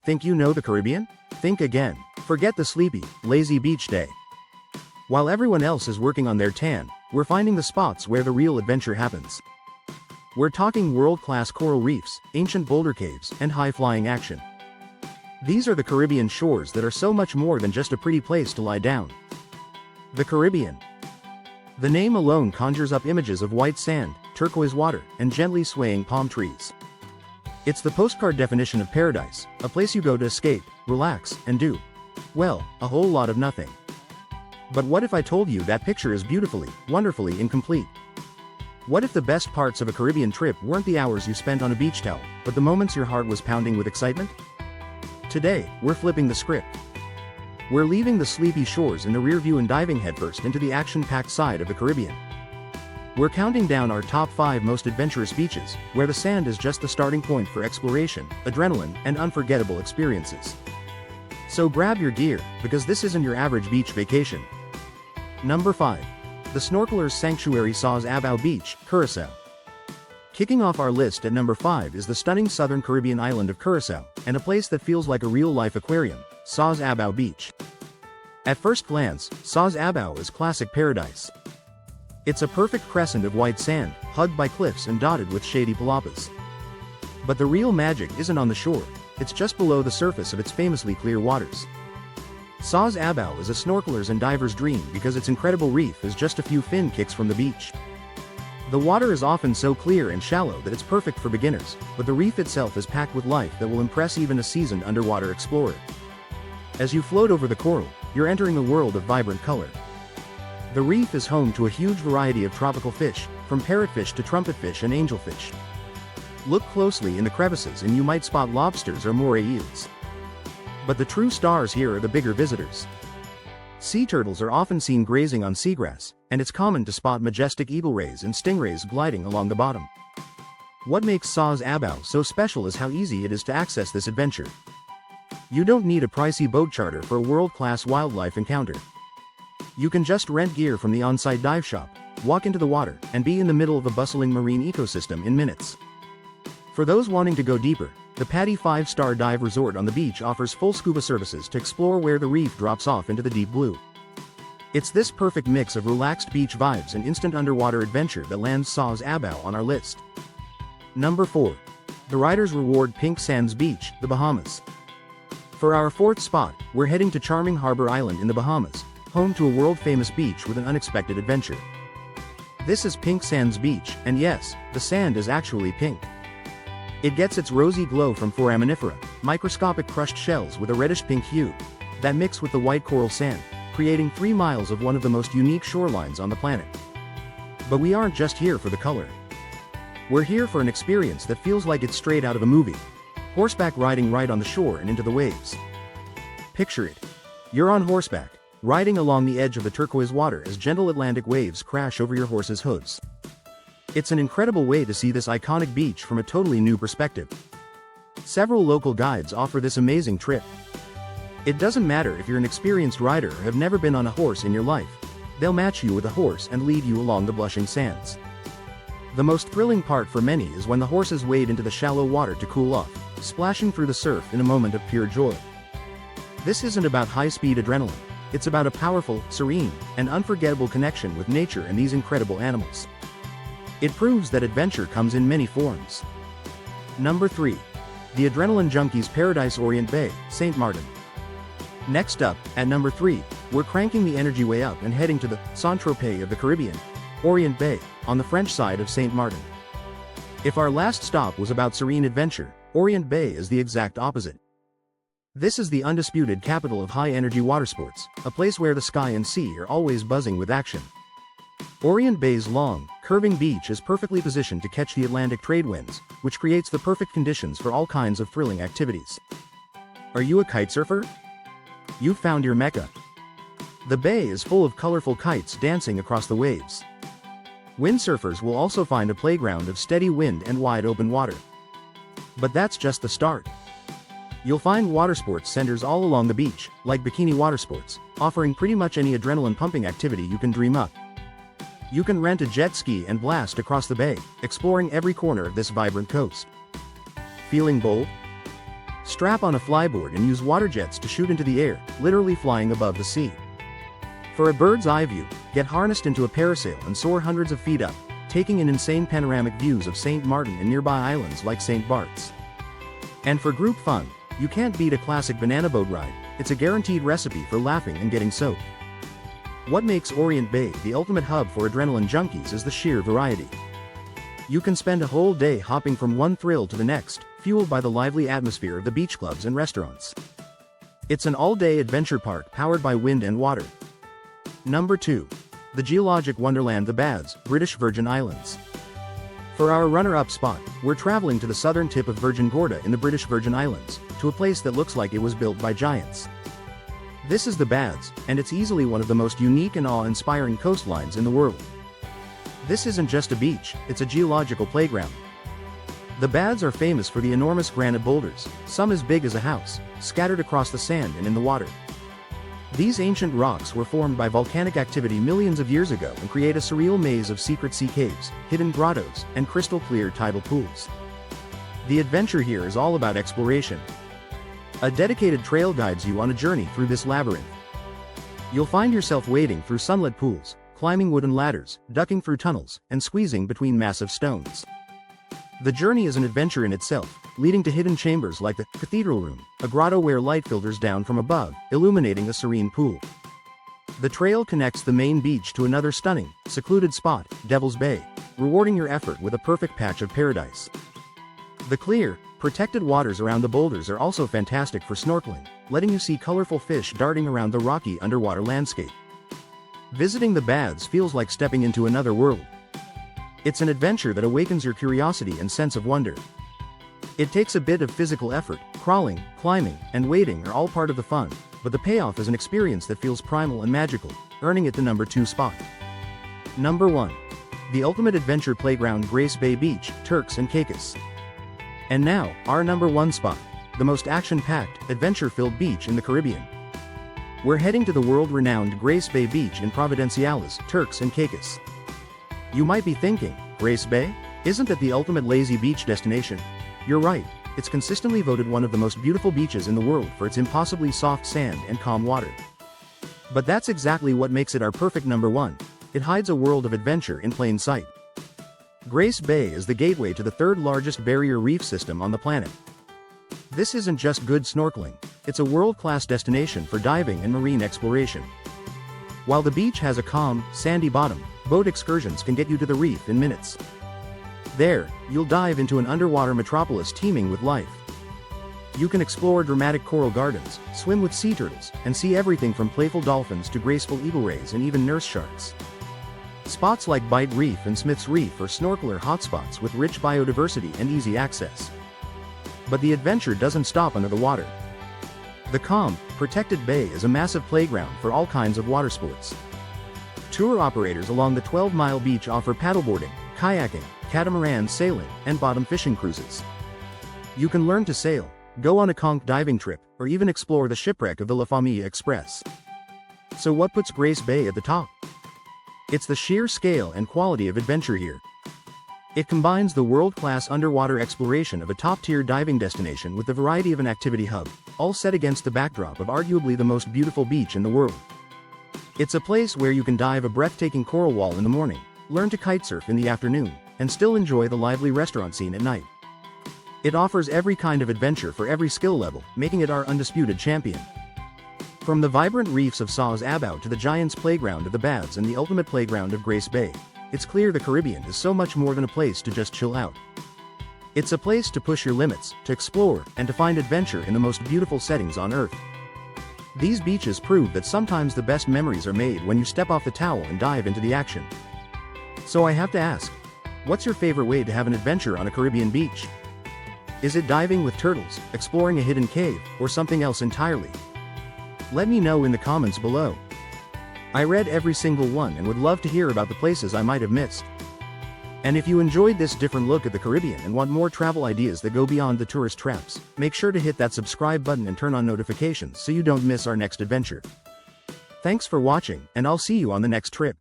Think you know the Caribbean? Think again. Forget the sleepy, lazy beach day. While everyone else is working on their tan, we're finding the spots where the real adventure happens. We're talking world-class coral reefs, ancient boulder caves, and high-flying action. These are the Caribbean shores that are so much more than just a pretty place to lie down. The Caribbean. The name alone conjures up images of white sand, turquoise water, and gently swaying palm trees. It's the postcard definition of paradise, a place you go to escape, relax, and do, well, a whole lot of nothing. But what if I told you that picture is beautifully, wonderfully incomplete? What if the best parts of a Caribbean trip weren't the hours you spent on a beach towel, but the moments your heart was pounding with excitement? Today, we're flipping the script. We're leaving the sleepy shores in the rear view and diving headfirst into the action-packed side of the Caribbean. We're counting down our top 5 most adventurous beaches, where the sand is just the starting point for exploration, adrenaline, and unforgettable experiences. So grab your gear, because this isn't your average beach vacation. Number 5. The Snorkeler's Sanctuary Sauz Abao Beach, Curaçao. Kicking off our list at number 5 is the stunning southern Caribbean island of Curaçao, and a place that feels like a real-life aquarium, Sauz Abao Beach. At first glance, Sauz Abao is classic paradise. It's a perfect crescent of white sand, hugged by cliffs and dotted with shady palapas. But the real magic isn't on the shore, it's just below the surface of its famously clear waters. Sauz Abao is a snorkeler's and diver's dream because its incredible reef is just a few fin kicks from the beach. The water is often so clear and shallow that it's perfect for beginners, but the reef itself is packed with life that will impress even a seasoned underwater explorer. As you float over the coral, you're entering a world of vibrant color. The reef is home to a huge variety of tropical fish, from parrotfish to trumpetfish and angelfish. Look closely in the crevices and you might spot lobsters or moray eels. But the true stars here are the bigger visitors. Sea turtles are often seen grazing on seagrass, and it's common to spot majestic eagle rays and stingrays gliding along the bottom. What makes Sauz Abao so special is how easy it is to access this adventure. You don't need a pricey boat charter for a world-class wildlife encounter. You can just rent gear from the on-site dive shop, walk into the water, and be in the middle of a bustling marine ecosystem in minutes. For those wanting to go deeper, the Paddy 5-star dive resort on the beach offers full scuba services to explore where the reef drops off into the deep blue. It's this perfect mix of relaxed beach vibes and instant underwater adventure that lands Sauz Abao on our list. Number 4. The Riders Reward Pink Sands Beach, the Bahamas. For our 4th spot, we're heading to charming Harbor Island in the Bahamas, home to a world-famous beach with an unexpected adventure. This is Pink Sands Beach, and yes, the sand is actually pink. It gets its rosy glow from foraminifera, microscopic crushed shells with a reddish-pink hue, that mix with the white coral sand, creating 3 miles of one of the most unique shorelines on the planet. But we aren't just here for the color. We're here for an experience that feels like it's straight out of a movie. Horseback riding right on the shore and into the waves. Picture it. You're on horseback, riding along the edge of the turquoise water as gentle Atlantic waves crash over your horse's hooves. It's an incredible way to see this iconic beach from a totally new perspective. Several local guides offer this amazing trip. It doesn't matter if you're an experienced rider or have never been on a horse in your life. They'll match you with a horse and lead you along the blushing sands. The most thrilling part for many is when the horses wade into the shallow water to cool off, splashing through the surf in a moment of pure joy. This isn't about high-speed adrenaline. It's about a powerful, serene, and unforgettable connection with nature and these incredible animals. It proves that adventure comes in many forms. Number 3. The Adrenaline Junkies Paradise Orient Bay, St. Martin. Next up, at number 3, we're cranking the energy way up and heading to the Saint-Tropez of the Caribbean, Orient Bay, on the French side of St. Martin. If our last stop was about serene adventure, Orient Bay is the exact opposite. This is the undisputed capital of high-energy watersports, a place where the sky and sea are always buzzing with action. Orient Bay's long, curving beach is perfectly positioned to catch the Atlantic trade winds, which creates the perfect conditions for all kinds of thrilling activities. Are you a kitesurfer? You've found your mecca. The bay is full of colorful kites dancing across the waves. Windsurfers will also find a playground of steady wind and wide open water. But that's just the start. You'll find watersports centers all along the beach, like Bikini Watersports, offering pretty much any adrenaline-pumping activity you can dream up. You can rent a jet ski and blast across the bay, exploring every corner of this vibrant coast. Feeling bold? Strap on a flyboard and use water jets to shoot into the air, literally flying above the sea. For a bird's eye view, get harnessed into a parasail and soar hundreds of feet up, taking in insane panoramic views of St. Martin and nearby islands like St. Bart's. And for group fun, you can't beat a classic banana boat ride. It's a guaranteed recipe for laughing and getting soaked. What makes Orient Bay the ultimate hub for adrenaline junkies is the sheer variety. You can spend a whole day hopping from one thrill to the next, fueled by the lively atmosphere of the beach clubs and restaurants. It's an all-day adventure park powered by wind and water. Number 2. The geologic wonderland the Bads, British Virgin Islands. For our runner-up spot, we're traveling to the southern tip of Virgin Gorda in the British Virgin Islands, to a place that looks like it was built by giants. This is the Bads, and it's easily one of the most unique and awe-inspiring coastlines in the world. This isn't just a beach, it's a geological playground. The Bads are famous for the enormous granite boulders, some as big as a house, scattered across the sand and in the water. These ancient rocks were formed by volcanic activity millions of years ago and create a surreal maze of secret sea caves, hidden grottos, and crystal-clear tidal pools. The adventure here is all about exploration. A dedicated trail guides you on a journey through this labyrinth. You'll find yourself wading through sunlit pools, climbing wooden ladders, ducking through tunnels, and squeezing between massive stones. The journey is an adventure in itself, leading to hidden chambers like the Cathedral Room, a grotto where light filters down from above, illuminating a serene pool. The trail connects the main beach to another stunning, secluded spot, Devil's Bay, rewarding your effort with a perfect patch of paradise. The clear, protected waters around the boulders are also fantastic for snorkeling, letting you see colorful fish darting around the rocky underwater landscape. Visiting the Bads feels like stepping into another world. It's an adventure that awakens your curiosity and sense of wonder. It takes a bit of physical effort, crawling, climbing, and wading are all part of the fun, but the payoff is an experience that feels primal and magical, earning it the number 2 spot. Number 1. The ultimate adventure playground Grace Bay Beach, Turks and Caicos. And now, our number 1 spot, the most action-packed, adventure-filled beach in the Caribbean. We're heading to the world-renowned Grace Bay Beach in Providenciales, Turks and Caicos. You might be thinking, Grace Bay? Isn't it the ultimate lazy beach destination? You're right, it's consistently voted one of the most beautiful beaches in the world for its impossibly soft sand and calm water. But that's exactly what makes it our perfect number 1. It hides a world of adventure in plain sight. Grace Bay is the gateway to the 3rd largest barrier reef system on the planet. This isn't just good snorkeling, it's a world-class destination for diving and marine exploration. While the beach has a calm, sandy bottom, boat excursions can get you to the reef in minutes. There, you'll dive into an underwater metropolis teeming with life. You can explore dramatic coral gardens, swim with sea turtles, and see everything from playful dolphins to graceful eagle rays and even nurse sharks. Spots like Bight Reef and Smith's Reef are snorkeler hotspots with rich biodiversity and easy access. But the adventure doesn't stop under the water. The calm, protected bay is a massive playground for all kinds of water sports. Tour operators along the 12-mile beach offer paddleboarding, kayaking, catamaran sailing, and bottom fishing cruises. You can learn to sail, go on a conch diving trip, or even explore the shipwreck of the La Famille Express. So what puts Grace Bay at the top? It's the sheer scale and quality of adventure here. It combines the world-class underwater exploration of a top-tier diving destination with the variety of an activity hub, all set against the backdrop of arguably the most beautiful beach in the world. It's a place where you can dive a breathtaking coral wall in the morning, learn to kitesurf in the afternoon, and still enjoy the lively restaurant scene at night. It offers every kind of adventure for every skill level, making it our undisputed champion. From the vibrant reefs of Saw's Abbow to the Giants Playground of the Baths and the ultimate playground of Grace Bay, it's clear the Caribbean is so much more than a place to just chill out. It's a place to push your limits, to explore, and to find adventure in the most beautiful settings on Earth. These beaches prove that sometimes the best memories are made when you step off the towel and dive into the action. So I have to ask, what's your favorite way to have an adventure on a Caribbean beach? Is it diving with turtles, exploring a hidden cave, or something else entirely? Let me know in the comments below. I read every single one and would love to hear about the places I might have missed. And if you enjoyed this different look at the Caribbean and want more travel ideas that go beyond the tourist traps, make sure to hit that subscribe button and turn on notifications so you don't miss our next adventure. Thanks for watching, and I'll see you on the next trip.